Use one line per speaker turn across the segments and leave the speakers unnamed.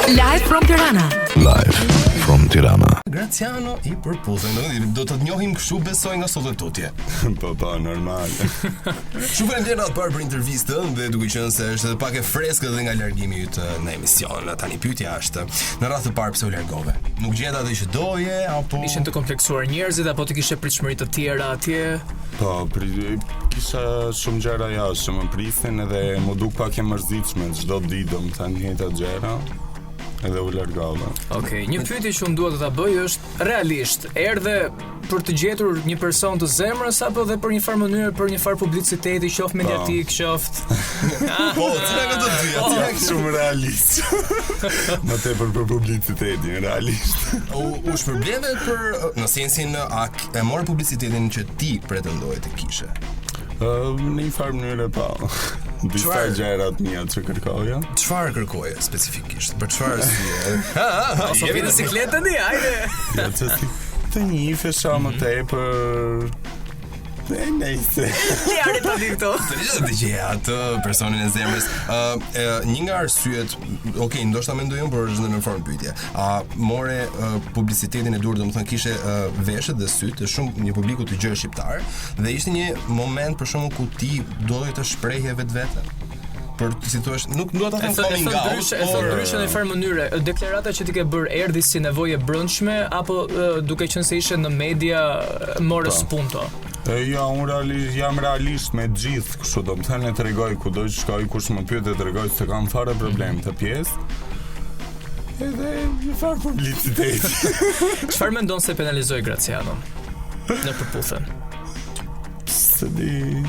Live from Tirana.
Live from Tirana.
Graciano I përputhen, do të njohim kështu besoj nga sot e tutje.
Po, normal.
Shumë faleminderit parë për intervistën dhe duke qenë se është edhe pak e freskët dhe nga largimi yt në emision. Tani pyetja është, në radhë të parë pse u largove? Nuk gjeta atë që doje apo
ishin të kompleksuar njerëzit apo të kishe pritshmëri të tjera atje?
Po, kisha shumë gjëra jashtë që më prisnin edhe më duk pak e mërzitshme çdo ditë do të thënë njëjta gjëra. Edhe u largova.
Okej, një pyetje që unë dua të ta bëj është realisht, erdhe për të gjetur një person të zemrës apo dhe për një farë mënyrë, për një farë publiciteti, qoftë mediatik, qoftë.
Po, cila nga të dyja?
Cila shumë realist. Më tepër për publicitetin, realist.
U shpërbleve për në sensin e morë publicitetin që ti pretendoje të kishe?
Në një farë mënyrë pa. Disa gjërat mia që kërkoja.
Çfarë kërkoje specifikisht? Për çfarë arsye?
Ose vjen bicikletën di, hajde.
Ja, të njifesha më tepër. Nejse.
Jari të di këto.
Të gjeja atë personin e zemrës. Një nga arsyet, okay, ndoshta mendoj unë, por është në formë pyetje. A more publicitetin e dur, domethënë kishe veshët dhe sytë të shumë një publiku të gjerë shqiptar dhe ishte një moment për shkakun ku ti doje të shprehje vetveten? Për si thua, nuk dua ta them coming out,
por ndryshe në farë mënyre, deklarata që ti ke bërë erdhi si nevojë e brendshme apo duke qenë se ishe në media more spunto?
Ja, unë jam realist me gjithë, kështu do më thënë e të regoj ku do që shkoj, kush më pyet e të regoj se kam fare problem të pjesë. Edhe një farë publiciteti.
Çfarë mendon se penalizoi Graciano në përputhjen?
Se di...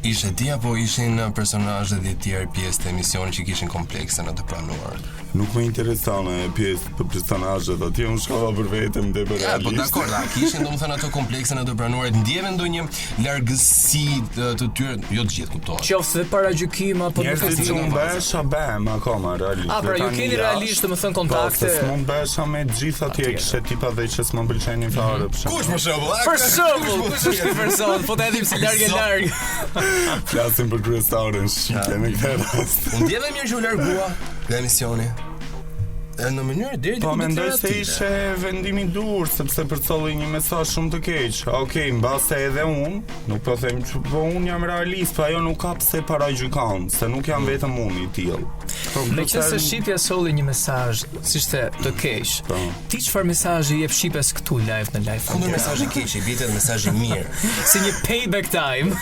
Ishe ti apo ishin personazhet e tjerë pjesë të emisionit që kishin komplekse në të pranuar?
Nuk më intereson pjesë për personazhet, atje unë shkova për vetëm dhe për realist.
Po dakord, kishin domethënë ato komplekse në të pranuarit, ndjeve ndonjë largësi të tyre, jo të gjithë kuptohet.
Qoftë dhe para gjykim apo
nuk e di. Nuk bëhesha bëm akoma realisht.
Pra ju keni realisht domethënë kontakte.
Po, s'mund bëhesha me të gjithë atje, kishte tipa dhe që s'më pëlqenin fare për shembull.
Kush për shembull?
Për shembull, kush është ky person? Po ta edhim si larg e larg.
Flasim për kryetarën shqiptar në këtë rast.
Unë ndjeva mirë që u largua nga emisioni. Në mënyrë deri
po mendoj se ishe vendimi dur sepse përcolli një mesazh shumë të keq. Okej, mbase edhe unë, nuk po them që po unë jam realist, po ajo nuk ka pse paragjykon, se nuk jam vetëm unë I tillë.
Meqense shqipja solli një mesazh, si ishte të keq. Ti çfarë mesazhi jep shqipes këtu live në live?
Ku mesazhi keq, vjetet mesazhi mirë.
Si një payback time.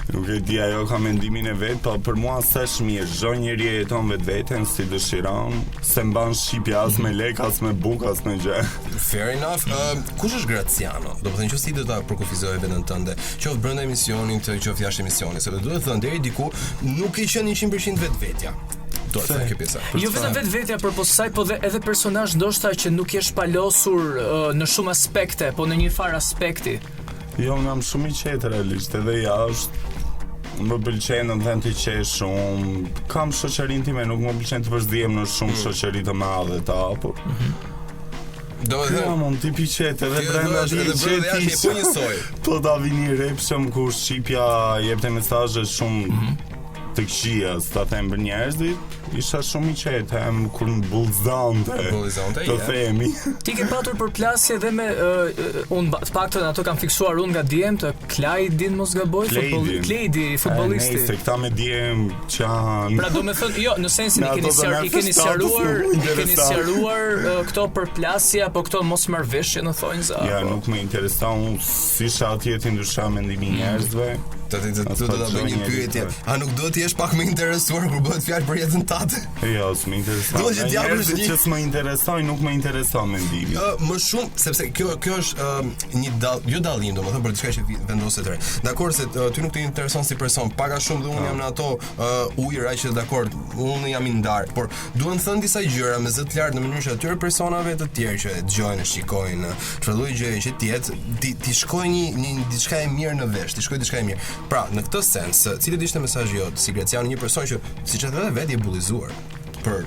Nuk e di, ajo ka mendimin e vet, po për mua s'është mirë. Çdo njeri jeton vetveten si dëshiron, se mban shqipja as me lek, as me buk, as me gjë.
Fair enough. Kush është Graciano? Do të thënë që si do ta përkufizoje veten tënde, qoftë brenda emisionit, qoftë jashtë emisionit, sepse duhet të thënë deri diku nuk i qenë 100% vetvetja. Do të thënë kjo pjesa.
Jo vetëm vetvetja, por po saj, po dhe edhe personazh ndoshta që nuk je shpalosur në shumë aspekte, po në një farë aspekti.
Jo, unë jam shumë I qetë realisht, edhe jashtë. Më pëlqen të thënë të qesh shumë. Kam shoqërinë time, nuk më pëlqen të vazhdijem në shumë shoqëri të mëdha ta apo.
Do të them,
mund tipi qetë edhe brenda
qetë po njësoj.
Po ta vini repshëm kur shqipja jepte mesazhe shumë të këqija, ta them për njerëzit, isha shumë I qetë, kur në bullzante, të themi.
Ti ke patur përplasje dhe me, unë të paktën ato kam fiksuar unë nga djem të Klajdin mos gaboj, Klejdi, futbollisti.
Nejse, këta me djem qanë...
Pra do me thënë, jo, në sensin I keni sjaruar këto përplasje, apo këto mos marrëveshje në thonjë za?
Ja, nuk me intereson, unë si shatë jetë ndrysha mendimi njerëzve.
Do ta bëj një pyetje. A nuk do të jesh pak më interesuar kur bëhet fjalë për jetën tënde?
Jo, s'më intereson.
Do të japësh
një që s'më interesojnë, nuk më intereson mendimi.
Më shumë sepse kjo është një dallim, domethënë për diçka që vendoset re. Dakor se ty nuk të intereson si person, pak a shumë dhe unë jam në ato ujëra që dakor, unë jam I ndar, por duan të thënë disa gjëra me zë të lartë në mënyrë që atyre personave të tjerë që dëgjojnë, shikojnë, çfarë lloj gjëje që ti shkojë një diçka e mirë në vesh, ti shkojë diçka e mirë. Pra, në këtë sens, cili ishte mesazhi jot si Graciano, një person që siç e thënë vetë I bullizuar për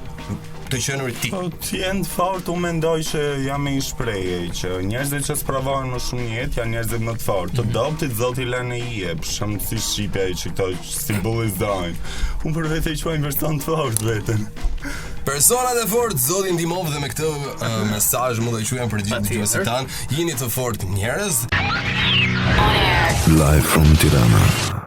të qenë ti.
Po ti end fort, unë mendoj që jam me një shprehje që njerëzit që spravojnë më shumë jetë janë njerëzit më të fortë. Të dobtit Zoti lënë I jep, shumë si shqipja që këto si bullizojnë. Unë për vete I quaj person të fortë veten.
Personat e fortë, Zoti ndihmov dhe me këtë mesazh mund të quajmë për gjithë dëgjuesit tan, jeni të fortë njerëz.
Live from Tirana.